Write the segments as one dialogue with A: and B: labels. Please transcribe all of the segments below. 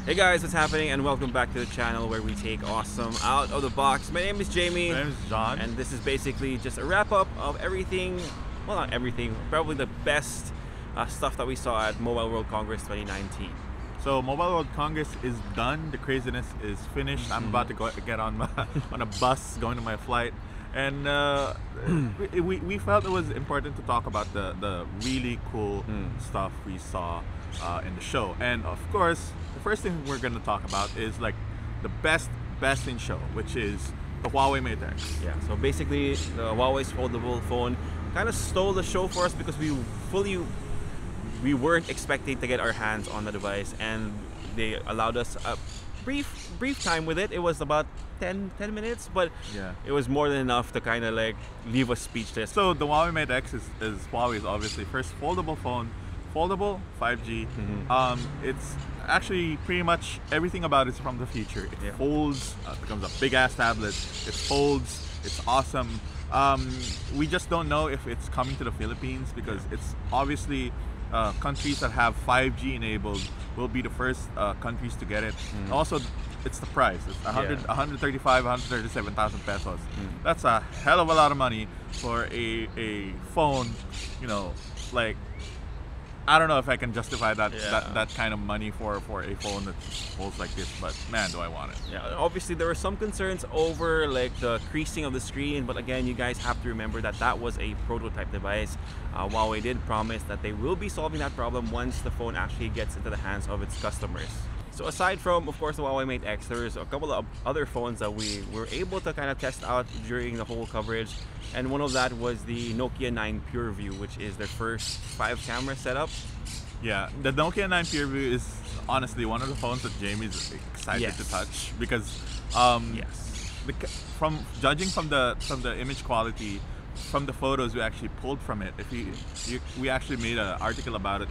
A: Hey guys, what's happening? And welcome back to the channel where we take awesome out of the box. My name is Jamie.
B: My name is John.
A: And this is basically just a wrap up of everything, well not everything, probably the best stuff that we saw at Mobile World Congress 2019.
B: So Mobile World Congress is done. The craziness is finished. I'm about to get on on a bus going to my flight. And we felt it was important to talk about the really cool stuff we saw in the show. And of course, the first thing we're going to talk about is like the best in show, which is the Huawei Mate X.
A: Yeah, so basically the Huawei's foldable phone kind of stole the show for us because we weren't expecting to get our hands on the device, and they allowed us a brief time with it. It was about 10 minutes, but yeah, it was more than enough to kind of like leave us speechless.
B: So the Huawei Mate X is Huawei's obviously first foldable phone, foldable 5G. It's actually pretty much everything about it's from the future. It folds, becomes a big ass tablet. It folds. It's awesome. We just don't know if it's coming to the Philippines because it's obviously countries that have 5G enabled will be the first countries to get it. Also, it's the price. It's 137,000 pesos. That's a hell of a lot of money for a phone. You know, like, I don't know if I can justify that that kind of money for a phone that folds like this, but man, do I want it.
A: Yeah, obviously there were some concerns over like the creasing of the screen, but again, you guys have to remember that that was a prototype device. Huawei did promise that they will be solving that problem once the phone actually gets into the hands of its customers. So aside from, of course, the Huawei Mate X, there's a couple of other phones that we were able to kind of test out during the whole coverage. And one of that was the Nokia 9 PureView, which is their first 5-camera setup.
B: Yeah, the Nokia 9 PureView is honestly one of the phones that Jamie's excited to touch because from judging from the image quality, from the photos we actually pulled from it, we actually made an article about it.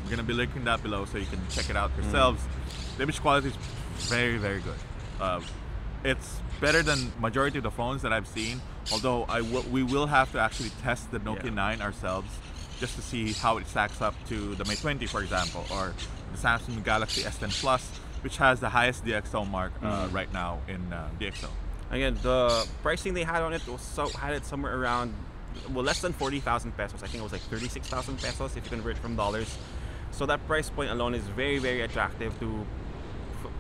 B: We're gonna be linking that below so you can check it out yourselves. The image quality is very good. It's better than majority of the phones that I've seen, although we will have to actually test the Nokia 9 ourselves just to see how it stacks up to the Mate 20, for example, or the Samsung Galaxy S10 Plus, which has the highest DxO mark right now in DxO. Again,
A: the pricing they had on it had it somewhere around, well, less than 40,000 pesos. I think it was like 36,000 pesos if you convert it from dollars. So that price point alone is very attractive to,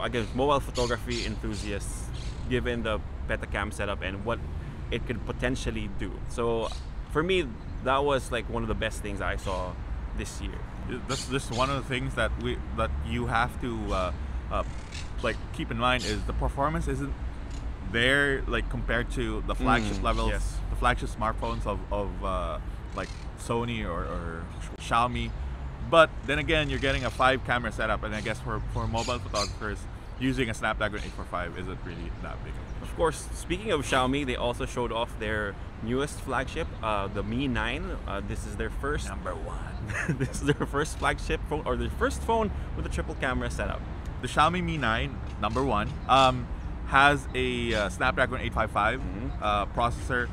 A: again, mobile photography enthusiasts, given the Betacam setup and what it could potentially do. So for me, that was like one of the best things I saw this year.
B: That's just one of the things that you have to like keep in mind is the performance isn't there like compared to the flagship levels, the flagship smartphones of like Sony or Xiaomi. But then again, you're getting a 5-camera setup, and I guess for mobile photographers, using a Snapdragon 845 isn't really that big.
A: Of course, speaking of Xiaomi, they also showed off their newest flagship, the Mi 9. This is their first #1. This is their first flagship phone, or their first phone with a triple camera setup.
B: The Xiaomi Mi 9 #1 has a Snapdragon 855 processor,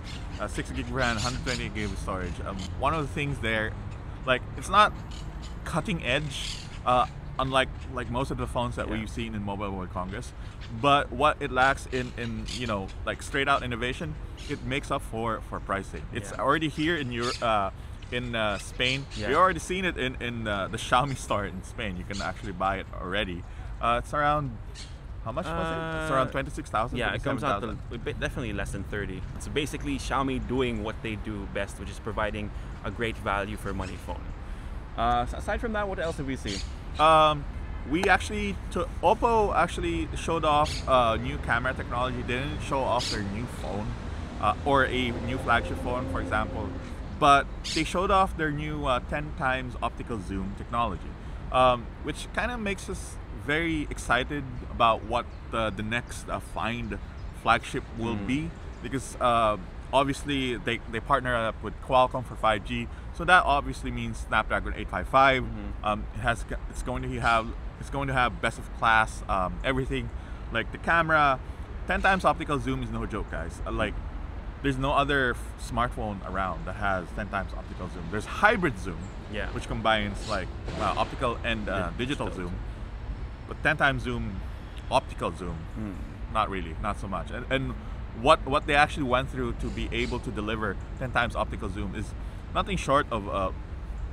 B: 6 GB RAM, 128 GB of storage. One of the things there, like, it's not cutting edge, unlike most of the phones that we've seen in Mobile World Congress, but what it lacks in you know, like straight out innovation, it makes up for pricing. It's already here in Spain. You've already seen it in the Xiaomi store in Spain. You can actually buy it already. It's around, how much was it? It's around 26,000.
A: Yeah, it comes out to definitely less than 30. It's basically Xiaomi doing what they do best, which is providing a great value for money phone. Aside from that, what else have we seen?
B: Oppo actually showed off new camera technology. They didn't show off their new phone or a new flagship phone, for example, but they showed off their new 10 times optical zoom technology, which kind of makes us very excited about what the next Find flagship will be, because obviously they partner up with Qualcomm for 5G, so that obviously means Snapdragon 855. It's going to have best of class everything, like the camera. 10 times optical zoom is no joke, guys. Like, there's no other smartphone around that has 10 times optical zoom. There's hybrid zoom, which combines like optical and digital zoom. But 10 times zoom, optical zoom, not really, not so much. And what they actually went through to be able to deliver 10 times optical zoom is nothing short of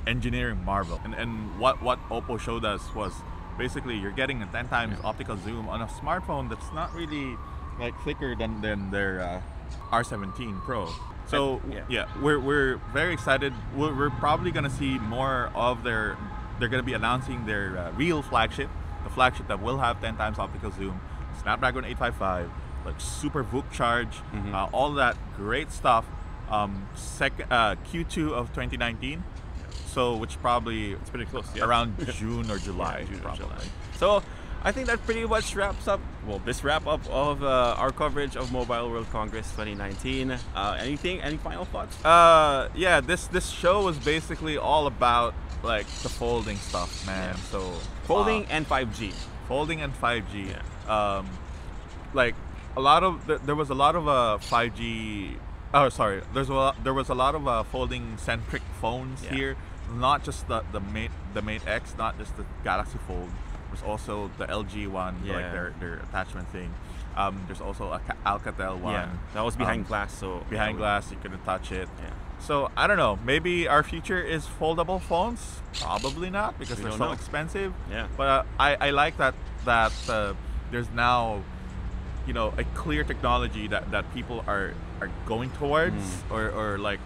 B: engineering marvel. And what Oppo showed us was basically you're getting a 10 times optical zoom on a smartphone that's not really like thicker than their R17 Pro. So yeah, we're very excited. We're probably gonna see more of their. They're gonna be announcing their real flagship, the flagship that will have 10 times optical zoom, Snapdragon 855, like super VOOC charge, all that great stuff. Q2 of 2019. So which probably
A: it's pretty close.
B: Around June or July.
A: June
B: probably.
A: or July. So I think that pretty much wraps up, well, this wrap up of our coverage of Mobile World Congress 2019. Any final thoughts?
B: Yeah, this show was basically all about like the folding stuff, man. So
A: folding and 5G.
B: Folding and 5G. Like a lot of there was a lot of 5G. Oh, sorry. There was a lot of folding centric phones here. Not just the Mate X, not just the Galaxy Fold. There's also the LG one, like their attachment thing. There's also a Alcatel one.
A: Yeah, that was behind glass, so
B: behind glass you couldn't touch it. So I don't know. Maybe our future is foldable phones. Probably not because they're so expensive. But I like that there's now, you know, a clear technology that people are going towards, or like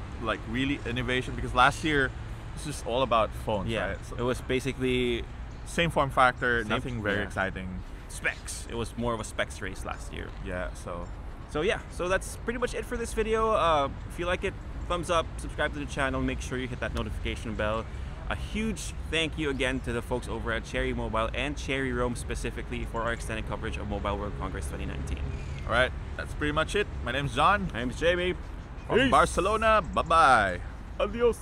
B: really innovation. Because last year it's just all about phones. Right? So
A: it was basically
B: same form factor, nothing very exciting.
A: Specs. It was more of a specs race last year.
B: Yeah.
A: So that's pretty much it for this video. If you like it, thumbs up, subscribe to the channel, make sure you hit that notification bell. A huge thank you again to the folks over at Cherry Mobile and Cherry Roam specifically for our extended coverage of Mobile World Congress 2019.
B: All right, that's pretty much it. My name's John.
A: My name's Jamie.
B: From Barcelona. Bye-bye.
A: Adios.